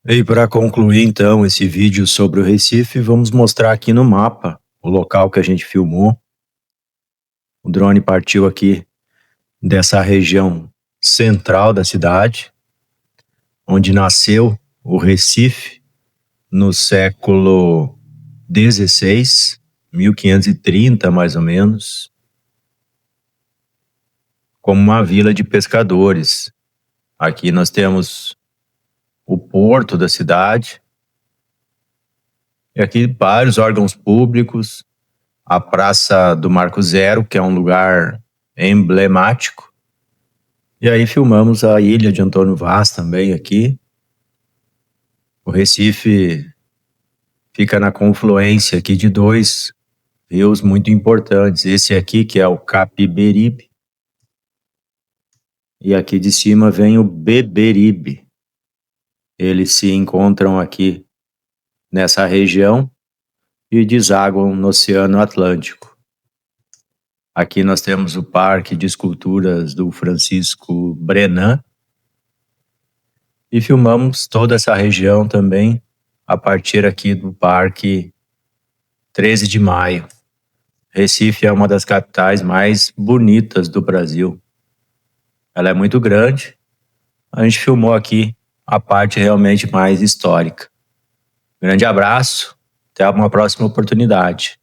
E para concluir então esse vídeo sobre o Recife, vamos mostrar aqui no mapa o local que a gente filmou. O drone partiu aqui dessa região central da cidade, onde nasceu o Recife no século XVI, 1530 mais ou menos, como uma vila de pescadores. Aqui nós temos o porto da cidade, e aqui vários órgãos públicos, a Praça do Marco Zero, que é um lugar emblemático. E aí filmamos a Ilha de Antônio Vaz também aqui. O Recife fica na confluência aqui de dois rios muito importantes. Esse aqui, que é o Capibaribe, e aqui de cima vem o Beberibe. Eles se encontram aqui nessa região e desaguam no Oceano Atlântico. Aqui nós temos o Parque de Esculturas do Francisco Brenan, e filmamos toda essa região também a partir aqui do Parque 13 de Maio. Recife é uma das capitais mais bonitas do Brasil. Ela é muito grande. A gente filmou aqui a parte realmente mais histórica. Grande abraço, até uma próxima oportunidade.